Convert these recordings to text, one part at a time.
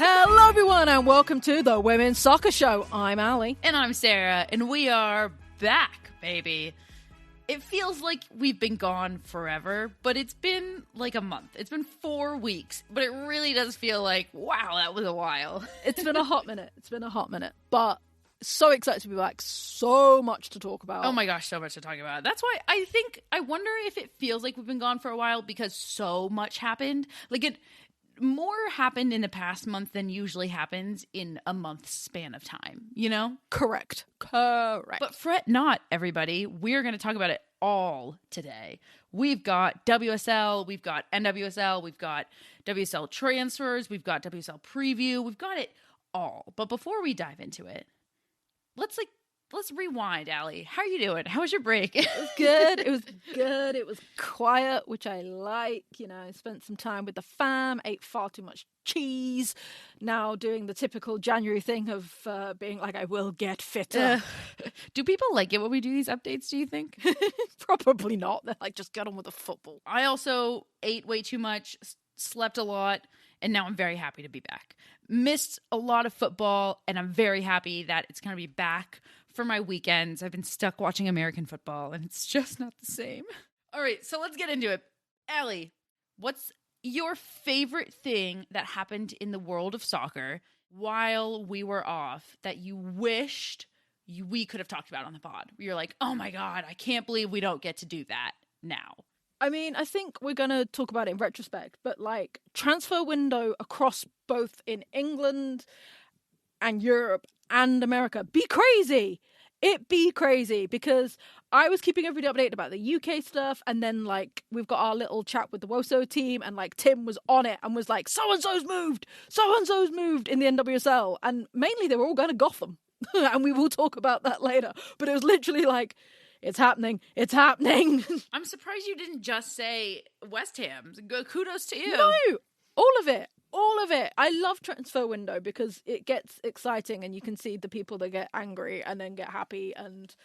Hello everyone and welcome to the Women's Soccer Show. I'm Ali. And I'm Sarah, and we are back, baby. It feels like we've been gone forever, but it's been like a month. It's been 4 weeks, but it really does feel like, wow, that was a while. It's been a hot minute. But so excited to be back. So much to talk about. Oh my gosh, so much to talk about. That's why I wonder if it feels like we've been gone for a while because so much happened. More happened in the past month than usually happens in a month's span of time, you know? Correct. But fret not, everybody. We're going to talk about it all today. We've got WSL, we've got NWSL, we've got WSL transfers, we've got WSL preview, we've got it all. But before we dive into it, let's rewind, Allie. How are you doing? How was your break? It was good. It was quiet, which I like. You know, I spent some time with the fam, ate far too much cheese. Now doing the typical January thing of being like, I will get fitter. Do people like it when we do these updates, do you think? Probably not. They're like, just get on with the football. I also ate way too much, slept a lot, and now I'm very happy to be back. Missed a lot of football, and I'm very happy that it's going to be back for my weekends. I've been stuck watching American football, and it's just not the same. All right, so let's get into it. Allie, what's your favorite thing that happened in the world of soccer while we were off that you wished we could have talked about on the pod? You're like, oh my God, I can't believe we don't get to do that now. I mean, I think we're going to talk about it in retrospect, but like transfer window across both in England and Europe and America be crazy. It be crazy because I was keeping everybody updated about the UK stuff, and then like we've got our little chat with the WSL team, and like Tim was on it and was like, so and so's moved in the NWSL, and mainly they were all going to Gotham, and we will talk about that later. But it was literally like, it's happening. I'm surprised you didn't just say West Ham. Kudos to you. No, all of it. I love transfer window because it gets exciting and you can see the people that get angry and then get happy, and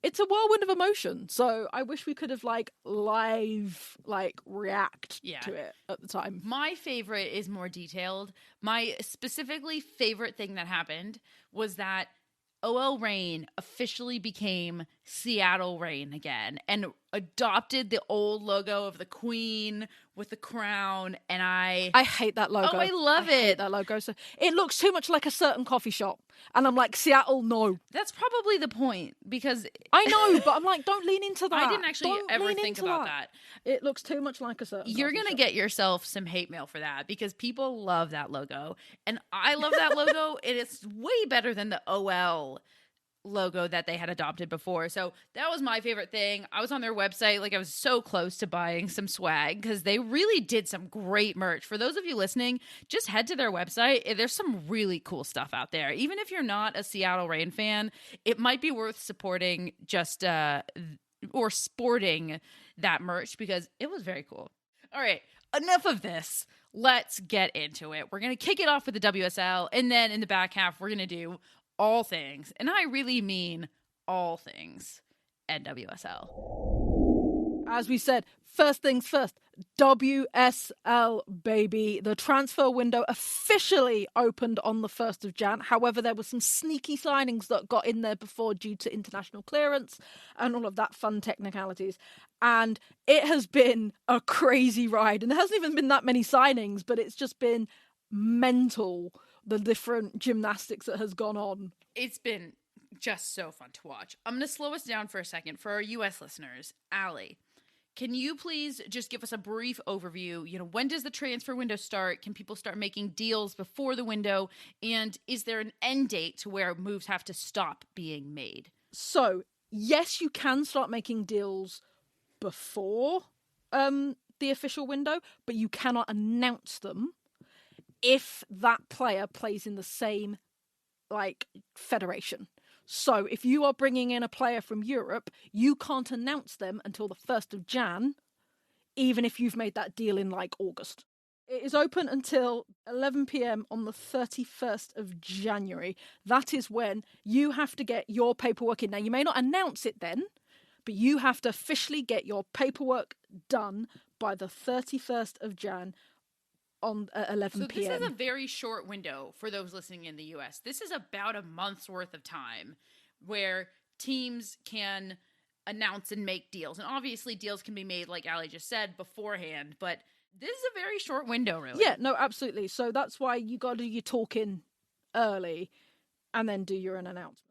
it's a whirlwind of emotion. So I wish we could have live react to it at the time. My favorite is more detailed. My specifically favorite thing that happened was that OL Reign officially became Seattle Reign again and adopted the old logo of the Queen with the crown, and I hate that logo. Oh, I love it. That logo. So it looks too much like a certain coffee shop, and I'm like, Seattle, no. That's probably the point, because I know, but I'm like, don't lean into that. I didn't actually ever think about that. It looks too much like a certain. You're gonna get yourself some hate mail for that because people love that logo, and I love that logo, and it's way better than the OL logo that they had adopted before. So that was my favorite thing. I was on their website, I was so close to buying some swag because they really did some great merch. For those of you listening, just head to their website. There's some really cool stuff out there. Even if you're not a Seattle Reign fan, it might be worth supporting or sporting that merch because it was very cool. All right, enough of this. Let's get into it. We're going to kick it off with the WSL, and then in the back half, we're going to do all things, and I really mean all things, NWSL. As we said, first things first, WSL, baby. The transfer window officially opened on the 1st of Jan. However, there were some sneaky signings that got in there before due to international clearance and all of that fun technicalities. And it has been a crazy ride. And there hasn't even been that many signings, but it's just been mental, the different gymnastics that has gone on. It's been just so fun to watch. I'm going to slow us down for a second for our US listeners. Allie, can you please just give us a brief overview? When does the transfer window start? Can people start making deals before the window? And is there an end date to where moves have to stop being made? So, yes, you can start making deals before the official window, but you cannot announce them if that player plays in the same federation. So if you are bringing in a player from Europe, you can't announce them until the 1st of Jan, even if you've made that deal in August. It is open until 11 p.m. on the 31st of January. That is when you have to get your paperwork in. Now, you may not announce it then, but you have to officially get your paperwork done by the 31st of Jan on at 11 So p.m. this is a very short window for those listening in the U.S. This is about a month's worth of time where teams can announce and make deals. And obviously deals can be made, like Ali just said, beforehand. But this is a very short window, really. Yeah, no, absolutely. So that's why you got to do your talking early and then do your announcements.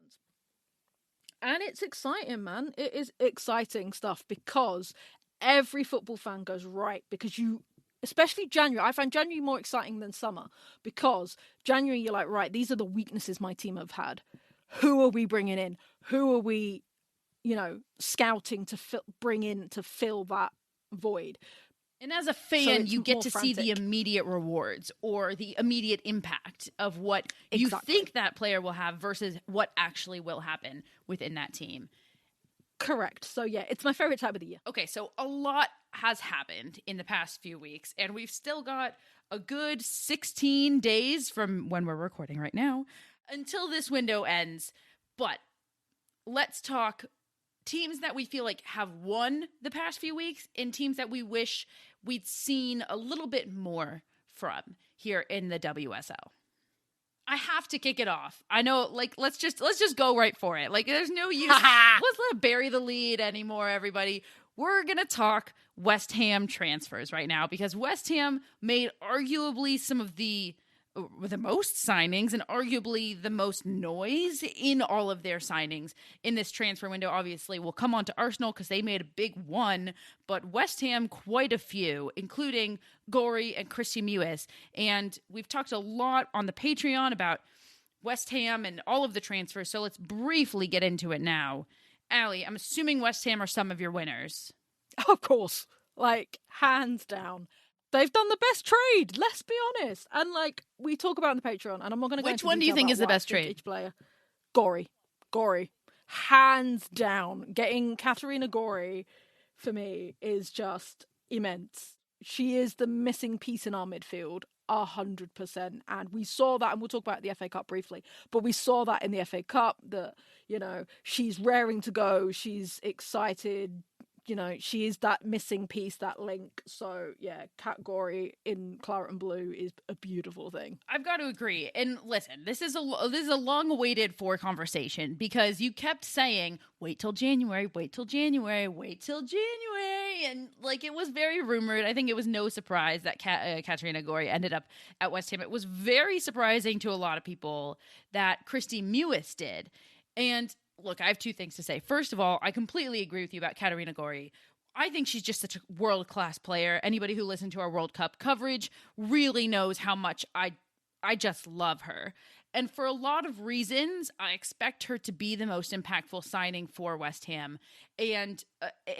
And it's exciting, man. It is exciting stuff because every football fan goes, right, because especially January. I find January more exciting than summer because January you're like, right, these are the weaknesses my team have had. Who are we bringing in? Who are we, scouting to bring in to fill that void? And as a fan, you get to see the immediate rewards or the immediate impact of what you think that player will have versus what actually will happen within that team. Correct. So, yeah, it's my favorite time of the year. Okay, so a lot has happened in the past few weeks, and we've still got a good 16 days from when we're recording right now until this window ends. But let's talk teams that we feel like have won the past few weeks and teams that we wish we'd seen a little bit more from here in the WSL. I have to kick it off. I know, let's just go right for it. There's no use. Let's not bury the lead anymore, everybody. We're going to talk West Ham transfers right now because West Ham made arguably some of the most signings and arguably the most noise in all of their signings in this transfer window. Obviously, we'll come on to Arsenal because they made a big one, but West Ham, quite a few, including Gorey and Christy Mewis. And we've talked a lot on the Patreon about West Ham and all of the transfers, so let's briefly get into it now. Ali, I'm assuming West Ham are some of your winners. Of course. Hands down. They've done the best trade, let's be honest. And we talk about on the Patreon, and I'm not going to go into Which one do you think is the best trade? Each player. Gorey. Hands down. Getting Katarina Gorey, for me, is just immense. She is the missing piece in our midfield, 100%. And we saw that, and we'll talk about the FA Cup briefly, but we saw that in the FA Cup, that, she's raring to go, she's excited, she is that missing piece, that link. So, yeah, Kat Gorey in claret and blue is a beautiful thing. I've got to agree. And listen, this is a long-awaited for conversation because you kept saying, wait till January. And, it was very rumored. I think it was no surprise that Katarina Gorey ended up at West Ham. It was very surprising to a lot of people that Christy Mewis did. And look, I have two things to say. First of all, I completely agree with you about Katarina Gorey. I think she's just such a world-class player. Anybody who listened to our World Cup coverage really knows how much I just love her. And for a lot of reasons, I expect her to be the most impactful signing for West Ham. And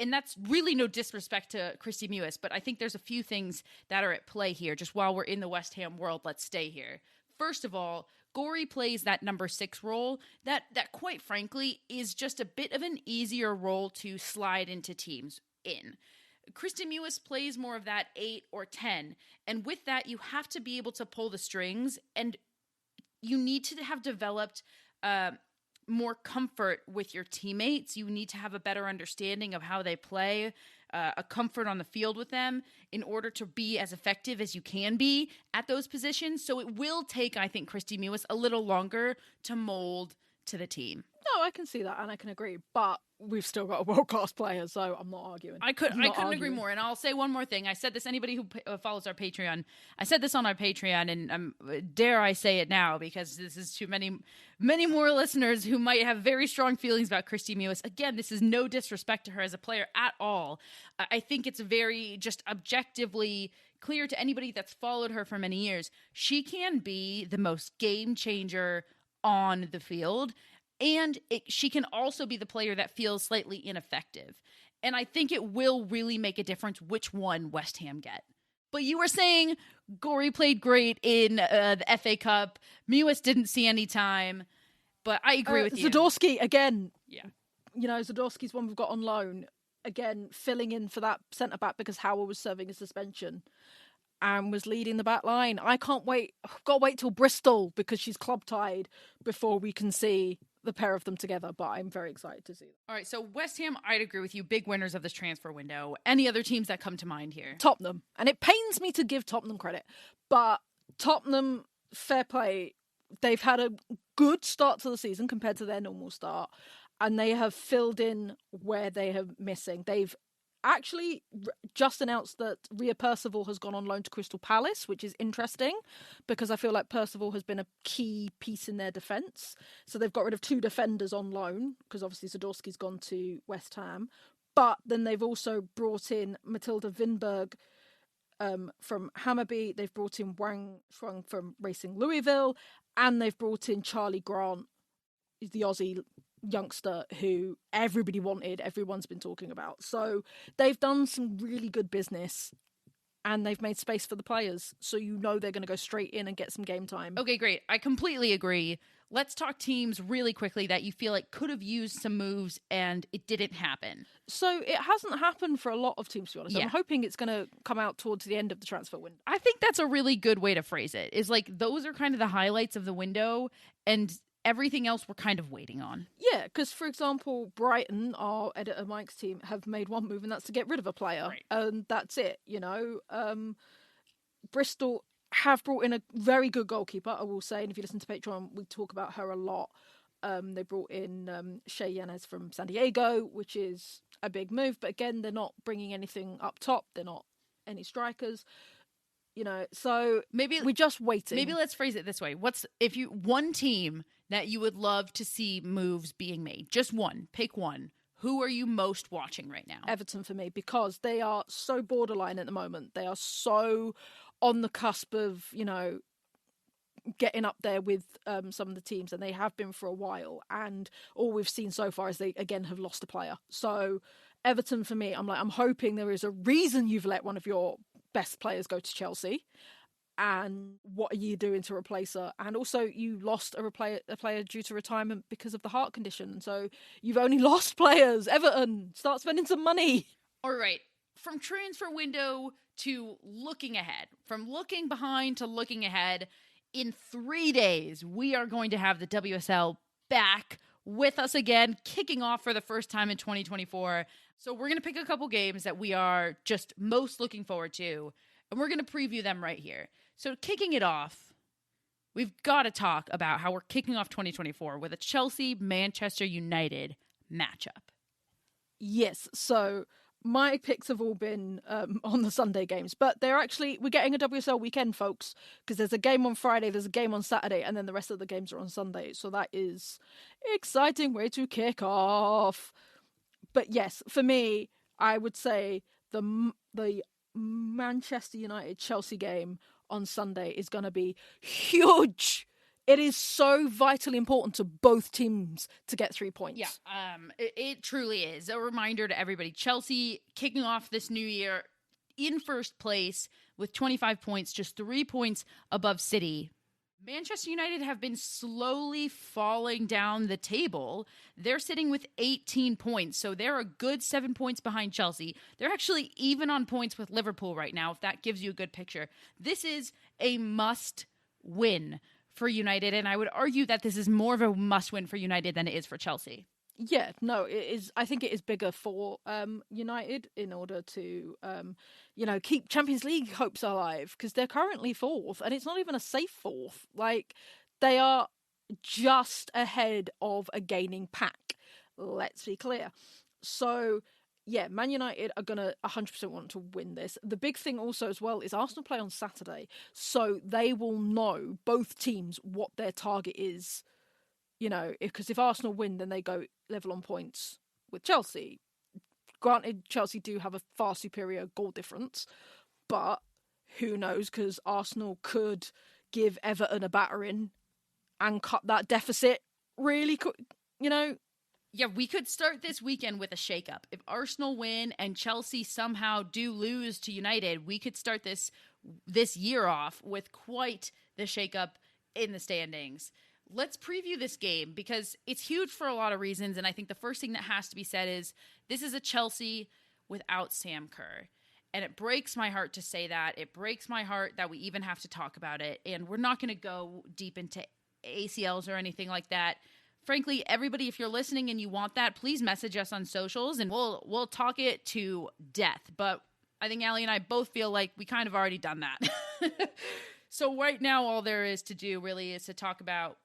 that's really no disrespect to Christy Mewis, but I think there's a few things that are at play here. Just while we're in the West Ham world, let's stay here. First of all, Gorey plays that number 6 role that quite frankly is just a bit of an easier role to slide into teams in. Christy Mewis plays more of that 8 or 10, and with that you have to be able to pull the strings, and you need to have developed more comfort with your teammates. You need to have a better understanding of how they play, a comfort on the field with them in order to be as effective as you can be at those positions. So it will take, I think, Christy Mewis a little longer to mold to the team. No, I can see that and I can agree, but we've still got a world-class player, so I'm not arguing. I couldn't agree more. And I'll say one more thing. I said this, anybody who follows our Patreon, I said this on our Patreon, and dare I say it now because this is too many more listeners who might have very strong feelings about Christy Mewis. Again, this is no disrespect to her as a player at all. I think it's very just objectively clear to anybody that's followed her for many years. She can be the most game changer on the field. And she can also be the player that feels slightly ineffective. And I think it will really make a difference which one West Ham get. But you were saying Gorey played great in the FA Cup. Mewis didn't see any time. But I agree with you. Zadorsky, again. Yeah. Zadorsky's one we've got on loan. Again, filling in for that centre-back because Howard was serving a suspension and was leading the back line. I can't wait. I've got to wait till Bristol because she's club-tied before we can see the pair of them together, but I'm very excited to see them. All right, so West Ham, I'd agree with you. Big winners of this transfer window. Any other teams that come to mind here? Tottenham. And it pains me to give Tottenham credit, but Tottenham, fair play, they've had a good start to the season compared to their normal start, and they have filled in where they have missing. They've actually just announced that Rhea Percival has gone on loan to Crystal Palace, which is interesting because I feel like Percival has been a key piece in their defence. So they've got rid of 2 defenders on loan because obviously Zadorski's gone to West Ham. But then they've also brought in Matilda Vinberg from Hammarby. They've brought in Wang Shuang from Racing Louisville. And they've brought in Charlie Grant, the Aussie youngster who everybody wanted, everyone's been talking about. So they've done some really good business and they've made space for the players. So you know they're going to go straight in and get some game time. Okay, great. I completely agree. Let's talk teams really quickly that you feel like could have used some moves and it didn't happen. So it hasn't happened for a lot of teams, to be honest. Yeah. I'm hoping it's going to come out towards the end of the transfer window. I think that's a really good way to phrase it. Is like those are kind of the highlights of the window and everything else we're kind of waiting on. Yeah, because, for example, Brighton, our editor Mike's team, have made one move, and that's to get rid of a player. Right. And that's it, you know. Bristol have brought in a very good goalkeeper, I will say. And if you listen to Patreon, we talk about her a lot. They brought in Shea Yanez from San Diego, which is a big move. But again, they're not bringing anything up top. They're not any strikers. You know, so maybe we're just waiting. Maybe let's phrase it this way. What's one team that you would love to see moves being made? Just one. Pick one. Who are you most watching right now? Everton for me, because they are so borderline at the moment. They are so on the cusp of, you know, getting up there with some of the teams, and they have been for a while. And all we've seen so far is they, again, have lost a player. So Everton for me, I'm hoping there is a reason you've let one of your best players go to Chelsea. And what are you doing to replace her? And also, you lost a player due to retirement because of the heart condition. So you've only lost players. Everton, start spending some money. All right. From transfer window to looking ahead, from looking behind to looking ahead, in 3 days, we are going to have the WSL back with us again, kicking off for the first time in 2024. So we're going to pick a couple games that we are just most looking forward to, and we're going to preview them right here. So kicking it off, we've got to talk about how we're kicking off 2024 with a Chelsea-Manchester United matchup. Yes, so my picks have all been on the Sunday games, but we're getting a WSL weekend, folks, because there's a game on Friday, there's a game on Saturday, and then the rest of the games are on Sunday. So that is an exciting way to kick off. But yes, for me, I would say the Manchester United-Chelsea game on Sunday is going to be huge. It is so vitally important to both teams to get 3 points. Yeah, it truly is. A reminder to everybody. Chelsea kicking off this new year in first place with 25 points, just 3 points above City. Manchester United have been slowly falling down the table. They're sitting with 18 points, so they're a good 7 points behind Chelsea. They're actually even on points with Liverpool right now, if that gives you a good picture. This is a must-win for United, and I would argue that this is more of a must-win for United than it is for Chelsea. Yeah, no, it is. I think it is bigger for United in order to, keep Champions League hopes alive, because they're currently fourth, and it's not even a safe fourth. Like, they are just ahead of a gaining pack. Let's be clear. So, yeah, Man United are going to 100% want to win this. The big thing also as well is Arsenal play on Saturday, so they will know, both teams, what their target is. You know, because if Arsenal win, then they go level on points with Chelsea. Granted, Chelsea do have a far superior goal difference, but who knows, because Arsenal could give Everton a battering and cut that deficit really quick, you know. Yeah, we could start this weekend with a shakeup. If Arsenal win and Chelsea somehow do lose to United, we could start this year off with quite the shakeup in the standings. Let's preview this game because it's huge for a lot of reasons. And I think the first thing that has to be said is this is a Chelsea without Sam Kerr. And it breaks my heart to say that. It breaks my heart that we even have to talk about it. And we're not going to go deep into ACLs or anything like that. frankly, everybody, if you're listening and you want that, please message us on socials and we'll talk it to death. But I think Allie and I both feel like we kind of already done that. So right now, all there is to do really is to talk about,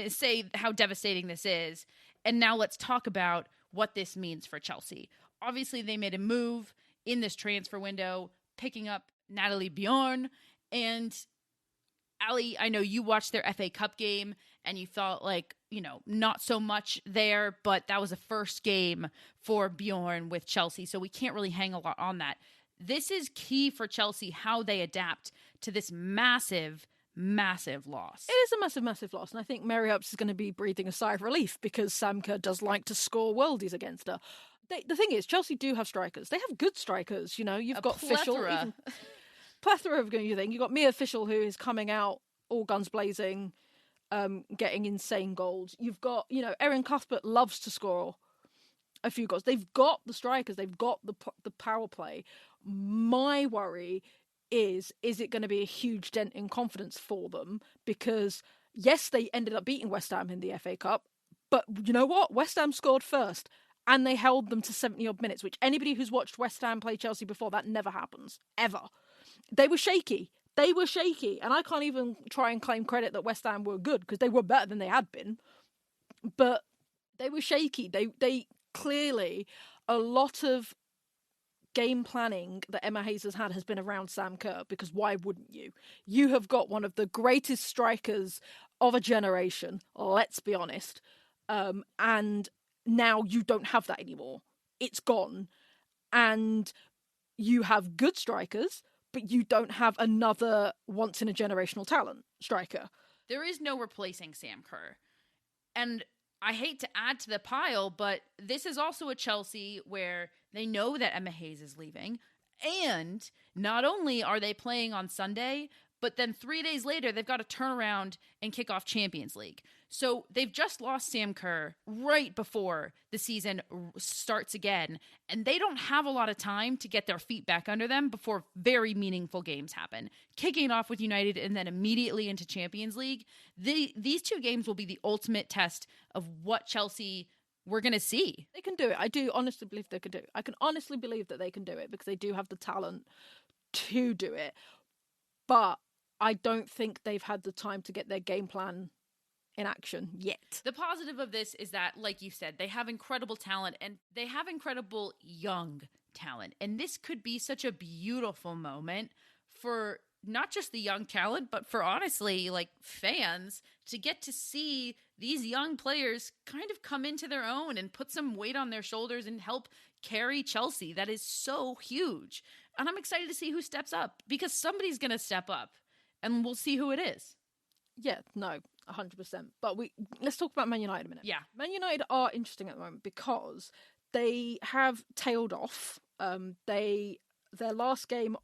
say how devastating this is. And now let's talk about what this means for Chelsea. Obviously, they made a move in this transfer window, picking up Natalie Bjorn. And Allie, I know you watched their FA Cup game and you thought like, not so much there, but that was a first game for Bjorn with Chelsea. So we can't really hang a lot on that. This is key for Chelsea, how they adapt to this massive loss. It is a massive loss. And I think Mary Earps is going to be breathing a sigh of relief because Sam Kerr does like to score worldies against her. The thing is, Chelsea do have strikers. They have good strikers. You've got Fischl. Plethora of good thing. You've got Mia Fischl, who is coming out all guns blazing, getting insane goals. You've got, Erin Cuthbert loves to score a few goals. They've got the strikers. They've got the power play. My worry is it going to be a huge dent in confidence for them? Because, yes, they ended up beating West Ham in the FA Cup, but you know what? West Ham scored first, and they held them to 70-odd minutes, which anybody who's watched West Ham play Chelsea before, that never happens, ever. They were shaky. And I can't even try and claim credit that West Ham were good, because they were better than they had been. But they were shaky. They clearly, a lot of game planning that Emma Hayes has been around Sam Kerr, because why wouldn't you? You have got one of the greatest strikers of a generation, let's be honest, and now you don't have that anymore. It's gone. And you have good strikers, but you don't have another once-in-a-generational talent striker. There is no replacing Sam Kerr. And I hate to add to the pile, but this is also a Chelsea where they know that Emma Hayes is leaving. And not only are they playing on Sunday, but then 3 days later, they've got to turn around and kick off Champions League. So they've just lost Sam Kerr right before the season starts again. And they don't have a lot of time to get their feet back under them before very meaningful games happen. Kicking off with United and then immediately into Champions League. These two games will be the ultimate test of what Chelsea we're going to see. They can do it. I do honestly believe they can do it. I can honestly believe that they can do it because they do have the talent to do it. But I don't think they've had the time to get their game plan in action yet. The positive of this is that, like you said, they have incredible talent and they have incredible young talent. And this could be such a beautiful moment for not just the young talent, but for honestly, like fans to get to see these young players kind of come into their own and put some weight on their shoulders and help carry Chelsea. That is so huge. And I'm excited to see who steps up because somebody's going to step up and we'll see who it is. Yeah, no, 100%. But let's talk about Man United a minute. Yeah. Man United are interesting at the moment because they have tailed off. Their last game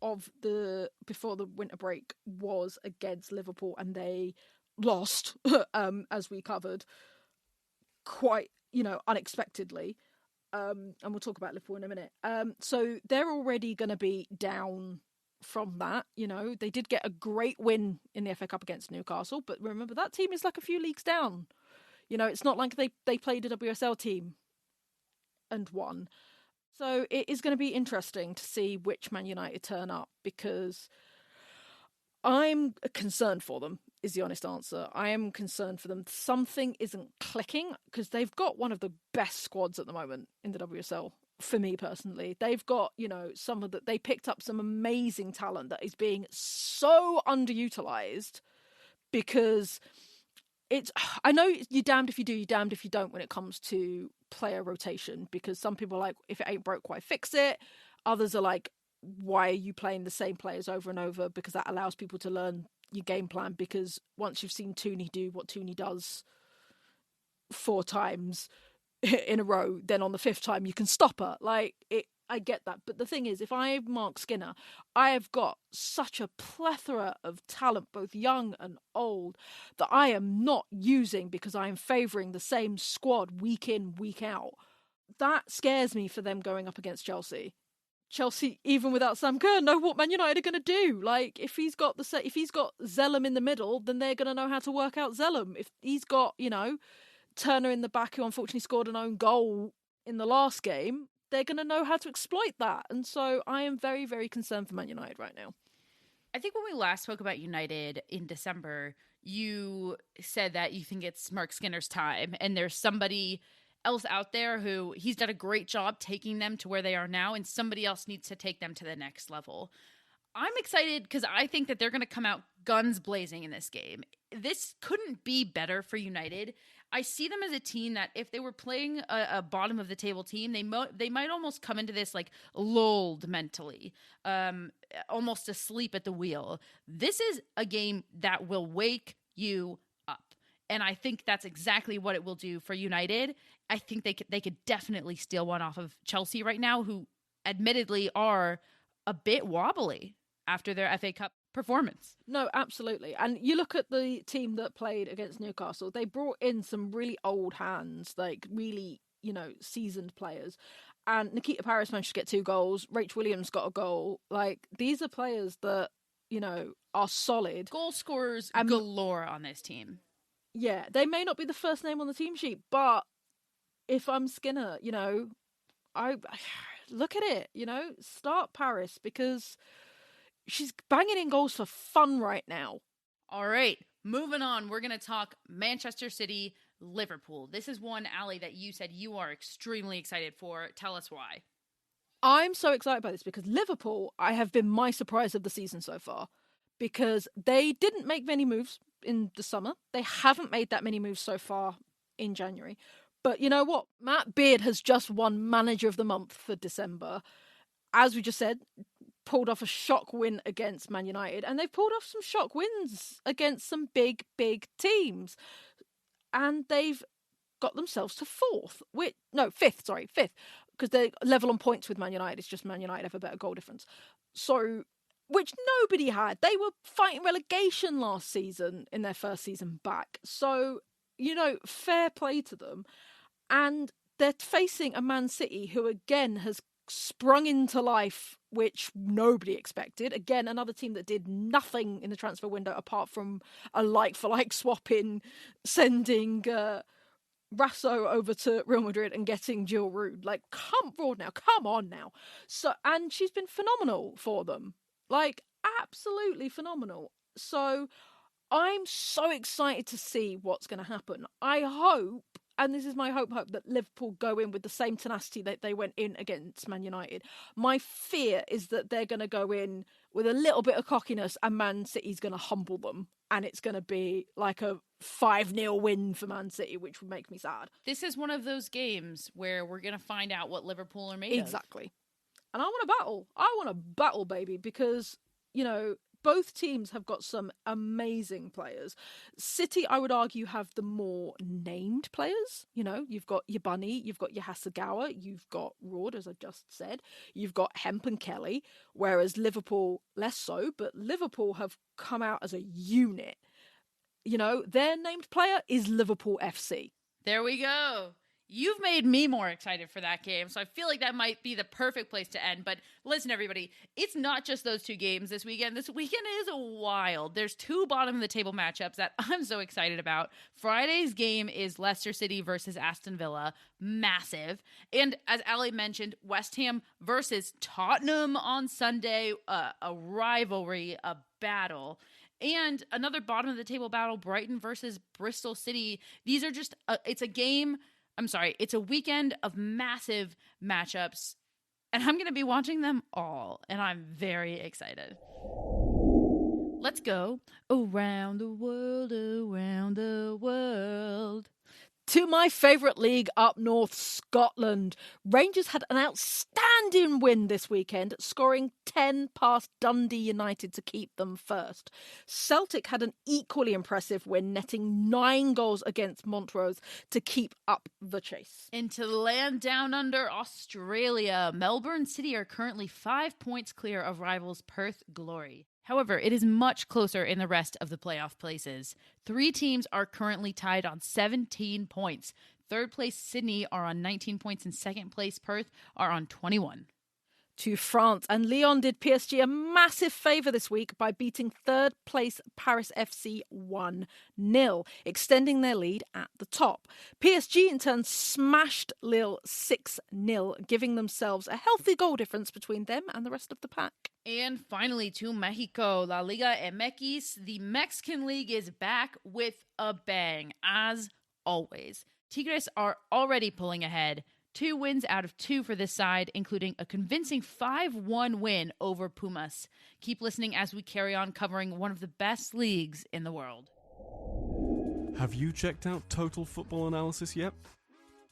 before the winter break was against Liverpool and they lost, as we covered, quite, unexpectedly. And we'll talk about Liverpool in a minute. So they're already going to be down from that. They did get a great win in the FA Cup against Newcastle, but remember that team is like a few leagues down. It's not like they played a WSL team and won. So it is going to be interesting to see which Man United turn up because I'm concerned for them, is the honest answer. I am concerned for them. Something isn't clicking because they've got one of the best squads at the moment in the WSL. For me personally, they've got, they picked up some amazing talent that is being so underutilized because I know you're damned if you do, you're damned if you don't when it comes to player rotation because some people are like, if it ain't broke, why fix it? Others are like, why are you playing the same players over and over? Because that allows people to learn your game plan because once you've seen Tooney do what Tooney does 4 times in a row, then on the 5th time you can stop her. I get that. But the thing is, if I'm Mark Skinner, I have got such a plethora of talent, both young and old, that I am not using because I am favouring the same squad week in, week out. That scares me for them going up against Chelsea. Chelsea, even without Sam Kerr, know what Man United are going to do. If he's got Zellum in the middle, then they're going to know how to work out Zellum. If he's got, Turner in the back, who unfortunately scored an own goal in the last game, they're going to know how to exploit that. And so I am very, very concerned for Man United right now. I think when we last spoke about United in December, you said that you think it's Mark Skinner's time, and there's somebody else out there who he's done a great job taking them to where they are now, and somebody else needs to take them to the next level. I'm excited because I think that they're going to come out guns blazing in this game. This couldn't be better for United. I see them as a team that if they were playing a bottom of the table team, they might almost come into this like lulled mentally, almost asleep at the wheel. This is a game that will wake you up. And I think that's exactly what it will do for United. I think they could definitely steal one off of Chelsea right now, who admittedly are a bit wobbly after their FA Cup performance. No, absolutely. And you look at the team that played against Newcastle, they brought in some really old hands, like really, seasoned players. And Nikita Paris managed to get 2 goals. Rachel Williams got a goal. Like, these are players that, are solid. Goal scorers galore on this team. Yeah, they may not be the first name on the team sheet, but if I'm Skinner, I look at it, start Paris, because she's banging in goals for fun right now. All right, moving on. We're going to talk Manchester City, Liverpool. This is one, Allie, that you said you are extremely excited for. Tell us why. I'm so excited by this because Liverpool, I have been my surprise of the season so far, because they didn't make many moves in the summer. They haven't made that many moves so far in January. But you know what? Matt Beard has just won Manager of the Month for December. As we just said, pulled off a shock win against Man United, and they've pulled off some shock wins against some big, big teams. And they've got themselves to fifth, because they're level on points with Man United. It's just Man United have a better goal difference. So, which nobody had. They were fighting relegation last season in their first season back. So, fair play to them. And they're facing a Man City who, again, has sprung into life, which nobody expected. Again, another team that did nothing in the transfer window apart from a like-for-like swap in, sending Rasso over to Real Madrid and getting Jill Rood. Like, come on now. So, and she's been phenomenal for them. Like, absolutely phenomenal. So, I'm so excited to see what's going to happen. I hope, and this is my hope, that Liverpool go in with the same tenacity that they went in against Man United. My fear is that they're going to go in with a little bit of cockiness and Man City's going to humble them. And it's going to be like a 5-0 win for Man City, which would make me sad. This is one of those games where we're going to find out what Liverpool are made of. Exactly. And I want to battle. I want to battle, baby, because, both teams have got some amazing players. City, I would argue, have the more named players. You've got your Bunny, you've got your Hasegawa, you've got Roord, as I just said. You've got Hemp and Kelly, whereas Liverpool, less so, but Liverpool have come out as a unit. Their named player is Liverpool FC. There we go. You've made me more excited for that game, so I feel like that might be the perfect place to end. But listen, everybody, it's not just those 2 games this weekend. This weekend is wild. There's 2 bottom-of-the-table matchups that I'm so excited about. Friday's game is Leicester City versus Aston Villa. Massive. And as Allie mentioned, West Ham versus Tottenham on Sunday. A rivalry, a battle. And another bottom-of-the-table battle, Brighton versus Bristol City. These are just, it's a weekend of massive matchups, and I'm going to be watching them all, and I'm very excited. Let's go around the world, around the world. To my favourite league up north, Scotland. Rangers had an outstanding win this weekend, scoring 10 past Dundee United to keep them first. Celtic had an equally impressive win, netting 9 goals against Montrose to keep up the chase. Into the land down under, Australia. Melbourne City are currently 5 points clear of rivals Perth Glory. However, it is much closer in the rest of the playoff places. 3 teams are currently tied on 17 points. Third place Sydney are on 19 points and second place Perth are on 21. to France. And Lyon did PSG a massive favour this week by beating third place Paris FC 1-0, extending their lead at the top. PSG in turn smashed Lille 6-0, giving themselves a healthy goal difference between them and the rest of the pack. And finally to Mexico, La Liga MX. The Mexican League is back with a bang, as always. Tigres are already pulling ahead. 2 wins out of 2 for this side, including a convincing 5-1 win over Pumas. Keep listening as we carry on covering one of the best leagues in the world. Have you checked out Total Football Analysis yet?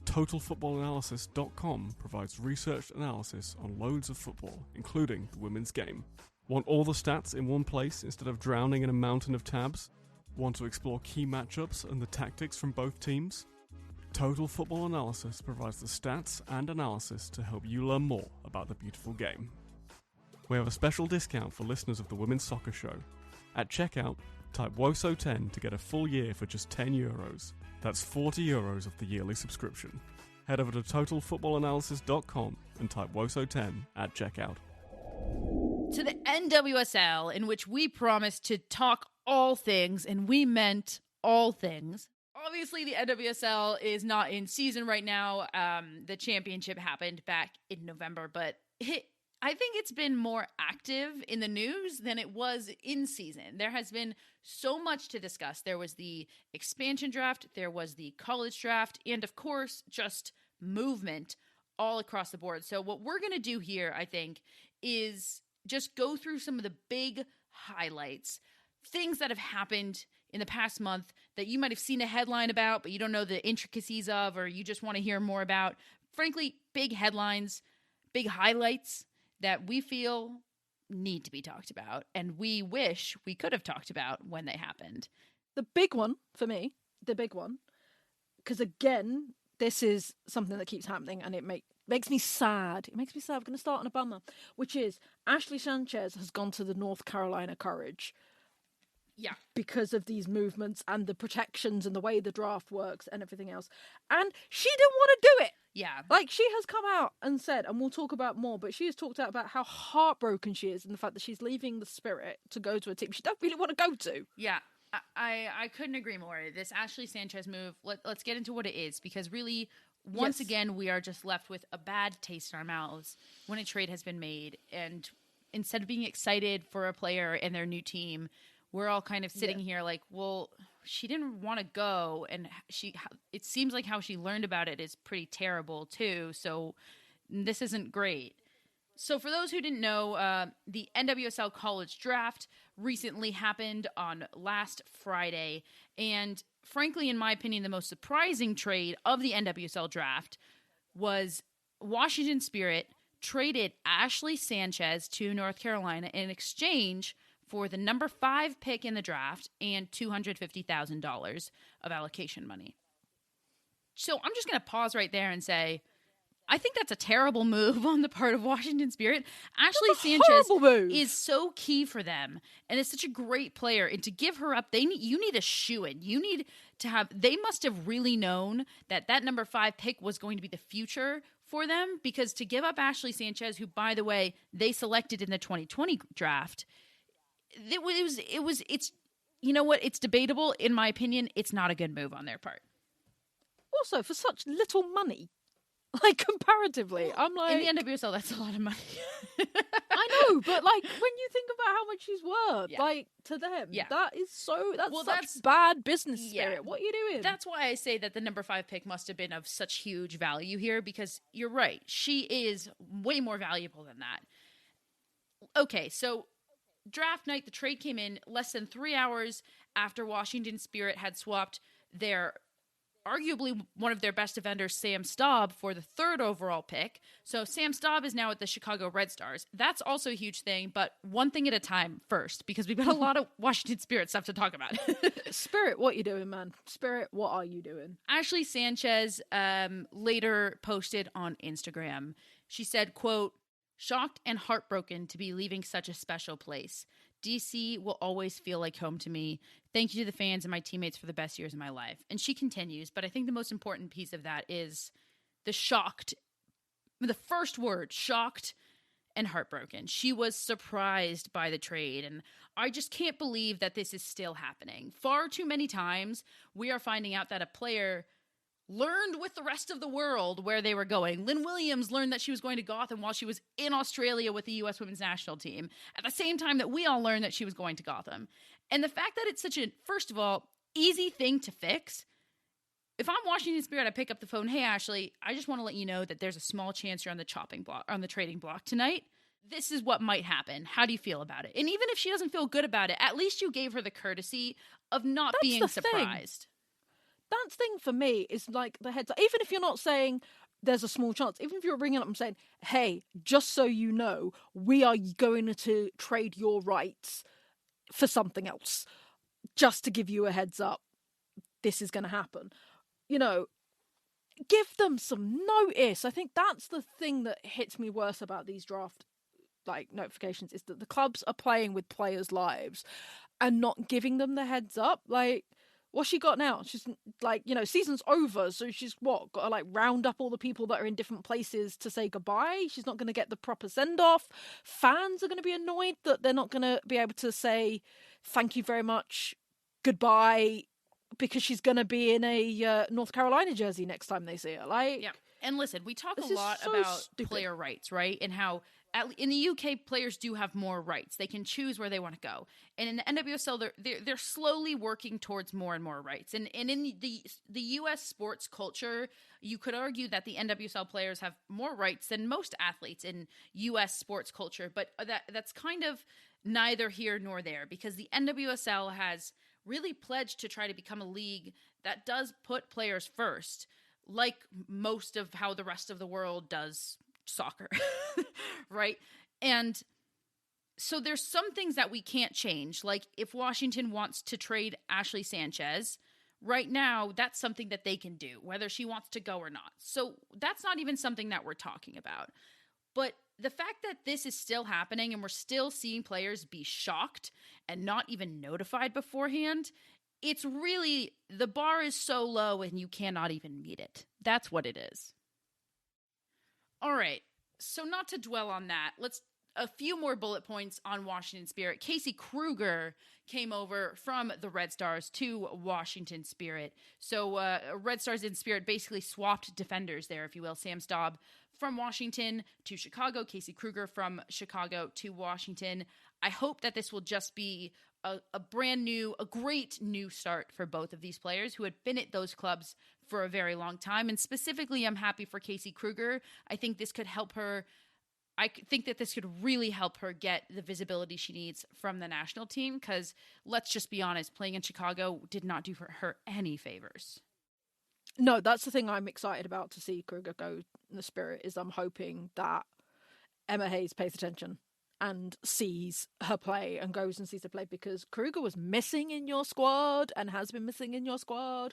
TotalFootballAnalysis.com provides researched analysis on loads of football, including the women's game. Want all the stats in one place instead of drowning in a mountain of tabs? Want to explore key matchups and the tactics from both teams? Total Football Analysis provides the stats and analysis to help you learn more about the beautiful game. We have a special discount for listeners of the Women's Soccer Show. At checkout, type WOSO10 to get a full year for just €10. That's €40 of the yearly subscription. Head over to TotalFootballAnalysis.com and type WOSO10 at checkout. To the NWSL, in which we promised to talk all things, and we meant all things. Obviously, the NWSL is not in season right now. The championship happened back in November, but I think it's been more active in the news than it was in season. There has been so much to discuss. There was the expansion draft, there was the college draft, and of course, just movement all across the board. So what we're going to do here, I think, is just go through some of the big highlights, things that have happened in the past month that you might have seen a headline about, but you don't know the intricacies of, or you just want to hear more about. Frankly, big headlines, big highlights that we feel need to be talked about, and we wish we could have talked about when they happened. The big one, for me, because again, this is something that keeps happening, and it makes me sad. It makes me sad. I'm going to start on a bummer, which is Ashley Sanchez has gone to the North Carolina Courage. Yeah. Because of these movements and the protections and the way the draft works and everything else. And she didn't want to do it. Yeah. Like, she has come out and said, and we'll talk about more, but she has talked out about how heartbroken she is and the fact that she's leaving the Spirit to go to a team she don't really want to go to. Yeah. I couldn't agree more. This Ashley Sanchez move, let's get into what it is, because really, once again, we are just left with a bad taste in our mouths when a trade has been made. And instead of being excited for a player and their new team, we're all kind of sitting here like, well, she didn't want to go, and it seems like how she learned about it is pretty terrible too, so this isn't great. So for those who didn't know, the NWSL College Draft recently happened on last Friday, and frankly, in my opinion, the most surprising trade of the NWSL Draft was Washington Spirit traded Ashley Sanchez to North Carolina in exchange for the number 5 pick in the draft and $250,000 of allocation money. So I'm just going to pause right there and say, I think that's a terrible move on the part of Washington Spirit. Ashley Sanchez is so key for them and is such a great player. And to give her up, you need a shoo-in. You need to have, they must have really known that number 5 pick was going to be the future for them, because to give up Ashley Sanchez, who, by the way, they selected in the 2020 draft, it's you know what? It's debatable. In my opinion, it's not a good move on their part. Also, for such little money, like comparatively, I'm like, in the NWSL, that's a lot of money. I know, but like when you think about how much she's worth, like to them, that's such bad business spirit. What are you doing? That's why I say that the number 5 pick must have been of such huge value here, because you're right, she is way more valuable than that. Okay, so draft night, the trade came in less than 3 hours after Washington Spirit had swapped arguably one of their best defenders, Sam Staub, for the 3rd overall pick. So Sam Staub is now at the Chicago Red Stars. That's also a huge thing, but one thing at a time first, because we've got a lot of Washington Spirit stuff to talk about. Spirit, what you doing, man? Spirit, what are you doing? Ashley Sanchez later posted on Instagram. She said, quote, "Shocked and heartbroken to be leaving such a special place. DC will always feel like home to me. Thank you to the fans and my teammates for the best years of my life." And she continues, but I think the most important piece of that is the first word, shocked and heartbroken. She was surprised by the trade, and I just can't believe that this is still happening. Far too many times, we are finding out that a player learned with the rest of the world where they were going. Lynn Williams learned that she was going to Gotham while she was in Australia with the U.S. women's national team, at the same time that we all learned that she was going to Gotham. And the fact that it's such a, first of all, easy thing to fix. If I'm Washington Spirit, I pick up the phone. Hey, Ashley, I just want to let you know that there's a small chance you're on the chopping block, on the trading block tonight. This is what might happen. How do you feel about it? And even if she doesn't feel good about it, at least you gave her the courtesy of not being surprised. That thing for me is like the heads up. Even if you're not saying there's a small chance, even if you're ringing up and saying, hey, just so you know, we are going to trade your rights for something else, just to give you a heads up, this is going to happen. You know, give them some notice. I think that's the thing that hits me worse about these draft notifications, is that the clubs are playing with players' lives and not giving them the heads up. Like, what's she got now? She's season's over, so she's got to round up all the people that are in different places to say goodbye. She's not going to get the proper send off. Fans are going to be annoyed that they're not going to be able to say thank you very much, goodbye, because she's going to be in a North Carolina jersey next time they see her. Yeah. And listen, we talk a lot about player rights, right? And how in the UK, players do have more rights. They can choose where they want to go. And in the NWSL, they're slowly working towards more and more rights. And in the US sports culture, you could argue that the NWSL players have more rights than most athletes in US sports culture. But that's kind of neither here nor there, because the NWSL has really pledged to try to become a league that does put players first, like most of how the rest of the world does soccer, right? And so there's some things that we can't change. Like if Washington wants to trade Ashley Sanchez, right now, that's something that they can do, whether she wants to go or not. So that's not even something that we're talking about. But the fact that this is still happening and we're still seeing players be shocked and not even notified beforehand, it's really, the bar is so low and you cannot even meet it. That's what it is. All right. So not to dwell on that, a few more bullet points on Washington Spirit. Casey Kruger came over from the Red Stars to Washington Spirit. So Red Stars and Spirit basically swapped defenders there, if you will. Sam Staub from Washington to Chicago, Casey Kruger from Chicago to Washington. I hope that this will just be a great new start for both of these players who had been at those clubs for a very long time. And specifically, I'm happy for Casey Kruger. I think this could help her. I think that this could really help her get the visibility she needs from the national team, because let's just be honest, playing in Chicago did not do her any favors. No, that's the thing I'm excited about to see Kruger go in the Spirit, is I'm hoping that Emma Hayes pays attention and sees her play and goes and sees her play, because Kruger was missing in your squad and has been missing in your squad.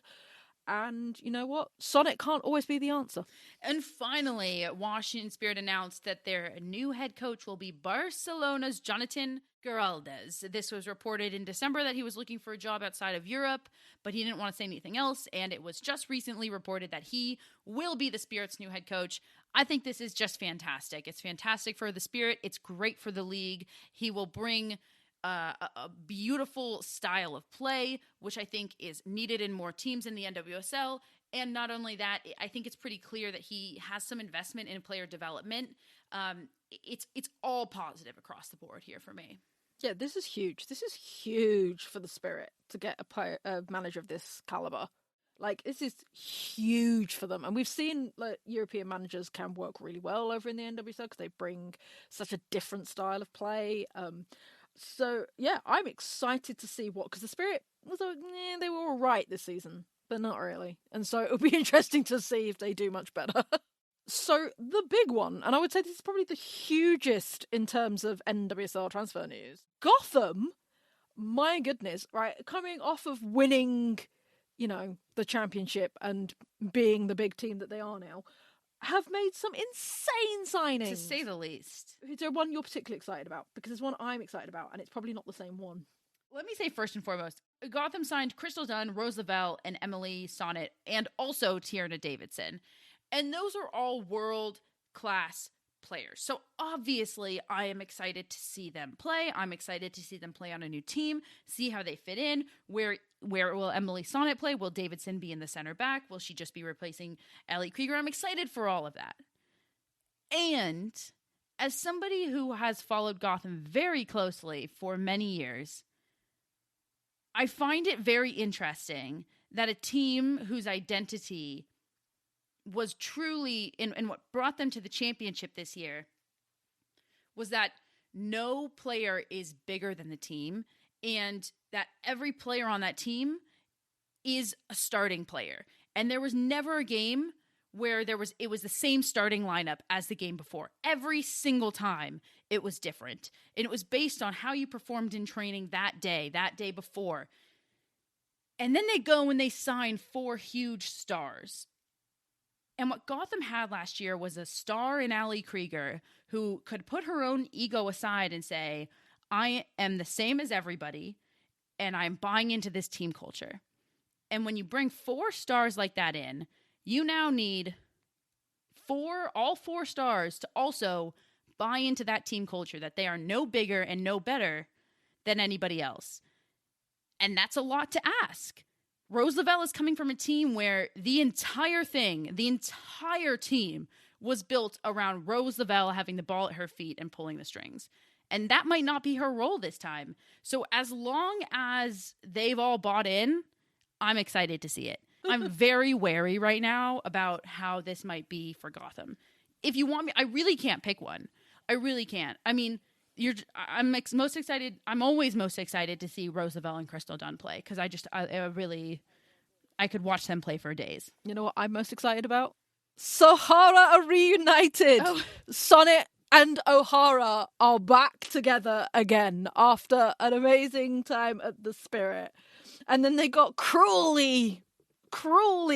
And you know what? Sonnet can't always be the answer. And finally, Washington Spirit announced that their new head coach will be Barcelona's Jonathan Giraldes. This was reported in December that he was looking for a job outside of Europe, but he didn't want to say anything else. And it was just recently reported that he will be the Spirit's new head coach. I think this is just fantastic. It's fantastic for the Spirit. It's great for the league. He will bring a beautiful style of play, which I think is needed in more teams in the NWSL. And not only that, I think it's pretty clear that he has some investment in player development. It's all positive across the board here for me. Yeah, this is huge. This is huge for the Spirit to get a manager of this caliber. Like, this is huge for them. And we've seen European managers can work really well over in the NWSL because they bring such a different style of play. So, yeah, I'm excited to see because the Spirit was they were all right this season, but not really. And so it'll be interesting to see if they do much better. So the big one, and I would say this is probably the hugest in terms of NWSL transfer news. Gotham, my goodness, right? Coming off of winning, the championship and being the big team that they are now, have made some insane signings. To say the least. Is there one you're particularly excited about? Because there's one I'm excited about, and it's probably not the same one. Let me say first and foremost, Gotham signed Crystal Dunn, Rose Lavelle, and Emily Sonnet, and also Tierna Davidson. And those are all world-class players. So obviously I am excited to see them play. I'm excited to see them play on a new team, see how they fit in. Where will Emily Sonnet play? Will Davidson be in the center back? Will she just be replacing Ellie Krieger? I'm excited for all of that. And as somebody who has followed Gotham very closely for many years, I find it very interesting that a team whose identity was truly, and what brought them to the championship this year, was that no player is bigger than the team, and that every player on that team is a starting player. And there was never a game where it was the same starting lineup as the game before. Every single time it was different. And it was based on how you performed in training that day before. And then they go and they sign 4 huge stars. And what Gotham had last year was a star in Allie Krieger who could put her own ego aside and say, I am the same as everybody, and I'm buying into this team culture. And when you bring 4 stars like that in, you now need all 4 stars to also buy into that team culture, that they are no bigger and no better than anybody else. And that's a lot to ask. Rose Lavelle is coming from a team where the entire team was built around Rose Lavelle having the ball at her feet and pulling the strings. And that might not be her role this time. So as long as they've all bought in, I'm excited to see it. I'm very wary right now about how this might be for Gotham. If you want me, I really can't pick one. I really can't. I mean, I'm most excited. I'm always most excited to see Rose Lavelle and Crystal Dunn play, because I could watch them play for days. You know what I'm most excited about? Sahara are reunited. Oh. Sonnet and O'Hara are back together again after an amazing time at the Spirit. And then they got cruelly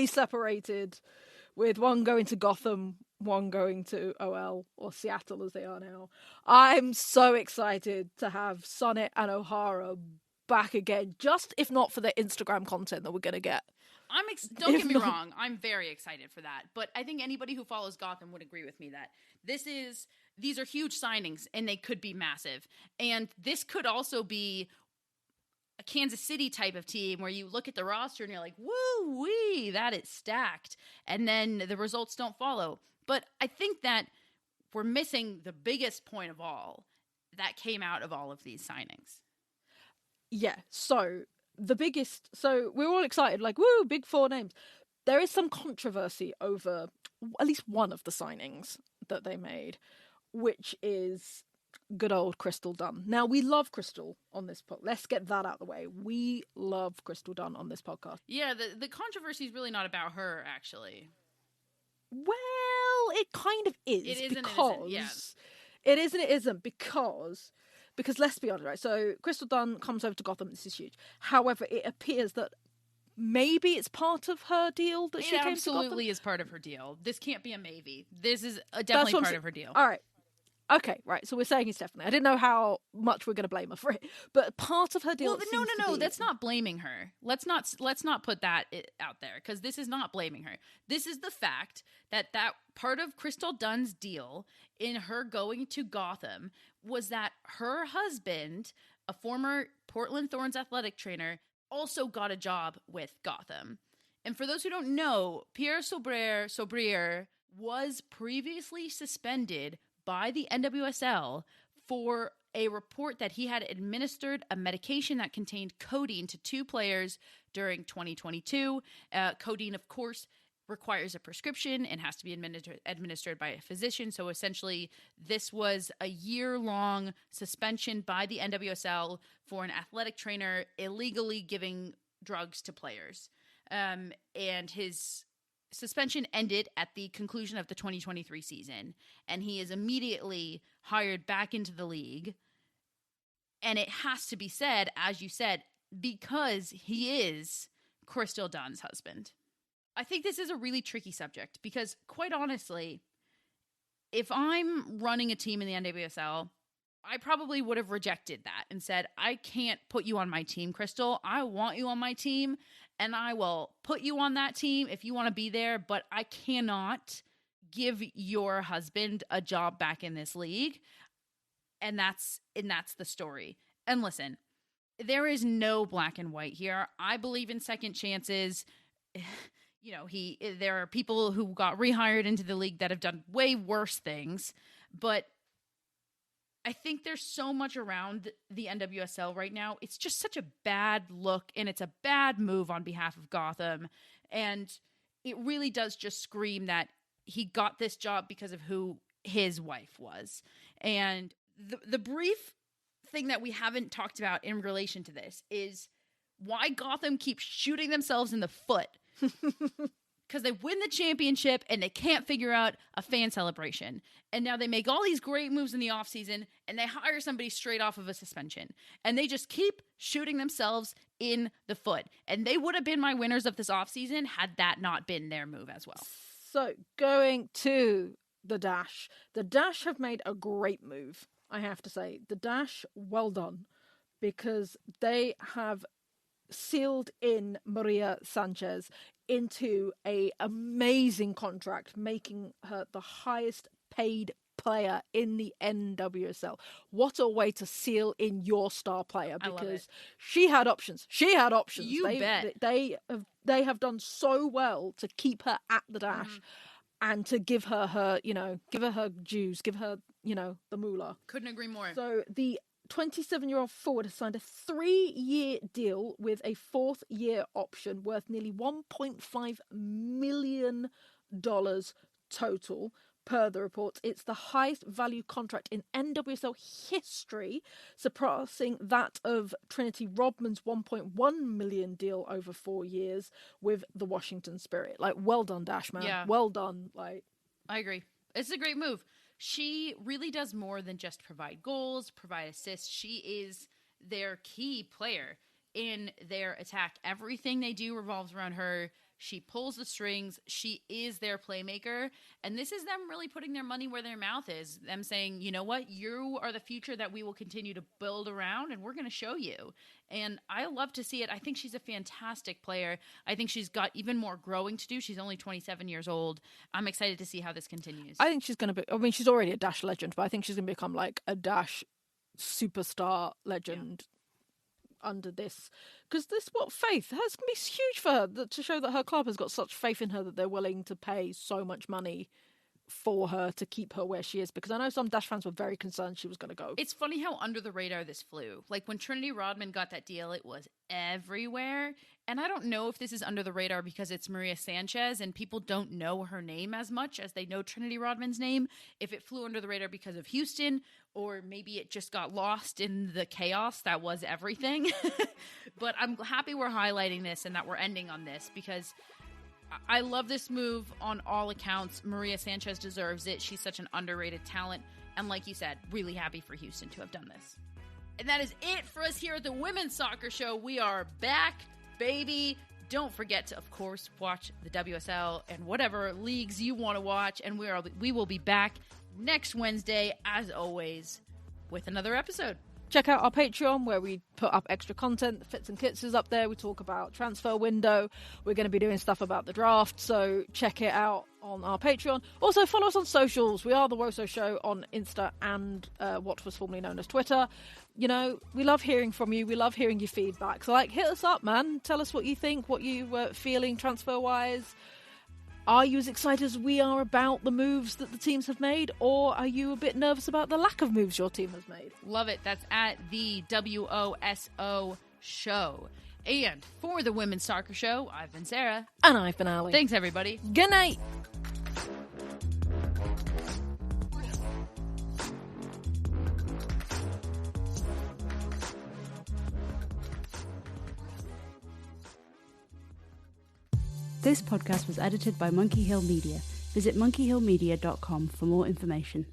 separated, with one going to Gotham, one going to OL, or Seattle as they are now. I'm so excited to have Sonnet and O'Hara back again, just if not for the Instagram content that we're going to get. Don't get me wrong, I'm very excited for that. But I think anybody who follows Gotham would agree with me that these are huge signings, and they could be massive. And this could also be a Kansas City type of team where you look at the roster and you're like, woo-wee, that is stacked. And then the results don't follow. But I think that we're missing the biggest point of all that came out of all of these signings. Yeah, so we're all excited, like, woo, big 4 names. There is some controversy over at least one of the signings that they made, which is good old Crystal Dunn. Now, we love Crystal on this podcast. Let's get that out of the way. We love Crystal Dunn on this podcast. Yeah, the controversy is really not about her, actually. Well, it kind of is. It is because and it isn't, yeah. It is and it isn't, because let's be honest, right? So Crystal Dunn comes over to Gotham. This is huge. However, it appears that maybe it's part of her deal that she came to Gotham. It absolutely is part of her deal. This can't be a maybe. This is definitely part of her deal. All right. Okay, right. So we're saying it's definitely. I didn't know how much we're going to blame her for it, but part of her deal. Well, no. That's not blaming her. Let's not put that out there, because this is not blaming her. This is the fact that part of Crystal Dunn's deal in her going to Gotham was that her husband, a former Portland Thorns athletic trainer, also got a job with Gotham. And for those who don't know, Pierre Sobrier was previously suspended by the NWSL for a report that he had administered a medication that contained codeine to 2 players during 2022. Codeine, of course, requires a prescription and has to be administered by a physician. So essentially, this was a year-long suspension by the NWSL for an athletic trainer illegally giving drugs to players. And his suspension ended at the conclusion of the 2023 season, and he is immediately hired back into the league. And it has to be said, as you said, because he is Crystal Dunn's husband. I think this is a really tricky subject, because quite honestly, if I'm running a team in the NWSL, I probably would have rejected that and said, I can't put you on my team, Crystal. I want you on my team, and I will put you on that team if you want to be there, but I cannot give your husband a job back in this league. And that's the story. And listen, there is no black and white here. I believe in second chances. You know, there are people who got rehired into the league that have done way worse things, but I think there's so much around the NWSL right now. It's just such a bad look, and it's a bad move on behalf of Gotham. And it really does just scream that he got this job because of who his wife was. And the brief thing that we haven't talked about in relation to this is why Gotham keeps shooting themselves in the foot. Because they win the championship and they can't figure out a fan celebration. And now they make all these great moves in the offseason and they hire somebody straight off of a suspension. And they just keep shooting themselves in the foot. And they would have been my winners of this offseason had that not been their move as well. So going to the Dash. The Dash have made a great move, I have to say. The Dash, well done. Because they have sealed in Maria Sanchez into a amazing contract, making her the highest paid player in the NWSL. What a way to seal in your star player, because she had options. You bet. They have done so well to keep her at the Dash and to give her dues, give her, the moolah. Couldn't agree more. So the 27-year-old forward has signed a 3-year deal with a 4th-year option worth nearly $1.5 million total, per the reports. It's the highest value contract in NWSL history, surpassing that of Trinity Rodman's $1.1 million deal over 4 years with the Washington Spirit. Like, well done, Dash, man. Yeah. Well done. Like, I agree. It's a great move. She really does more than just provide goals, provide assists. She is their key player in their attack. Everything they do revolves around her. She pulls the strings. She is their playmaker. And this is them really putting their money where their mouth is. Them saying, you know what? You are the future that we will continue to build around, and we're going to show you. And I love to see it. I think she's a fantastic player. I think she's got even more growing to do. She's only 27 years old. I'm excited to see how this continues. I think she's going to be, she's already a Dash legend, but I think she's going to become like a Dash superstar legend. Yeah. Under this, because this faith has to be huge for her, to show that her club has got such faith in her that they're willing to pay so much money for her to keep her where she is, because I know some Dash fans were very concerned she was going to go. It's funny how under the radar this flew. Like when Trinity Rodman got that deal, it was everywhere. And I don't know if this is under the radar because it's Maria Sanchez and people don't know her name as much as they know Trinity Rodman's name. If it flew under the radar because of Houston, or maybe it just got lost in the chaos that was everything. But I'm happy we're highlighting this and that we're ending on this, because I love this move on all accounts. Maria Sanchez deserves it. She's such an underrated talent. And like you said, really happy for Houston to have done this. And that is it for us here at the Women's Soccer Show. We are back, baby. Don't forget to, of course, watch the WSL and whatever leagues you want to watch. And we will be back next Wednesday, as always, with another episode. Check out our Patreon, where we put up extra content. The Fits and Kits is up there. We talk about transfer window. We're going to be doing stuff about the draft, so check it out on our Patreon. Also, follow us on socials. We are The WOSO Show on Insta and what was formerly known as Twitter. We love hearing from you. We love hearing your feedback. So, hit us up, man. Tell us what you think, what you were feeling transfer-wise. Are you as excited as we are about the moves that the teams have made, or are you a bit nervous about the lack of moves your team has made? Love it. That's at the WOSO Show. And for the Women's Soccer Show, I've been Sarah. And I've been Ali. Thanks, everybody. Good night. This podcast was edited by Monkey Hill Media. Visit monkeyhillmedia.com for more information.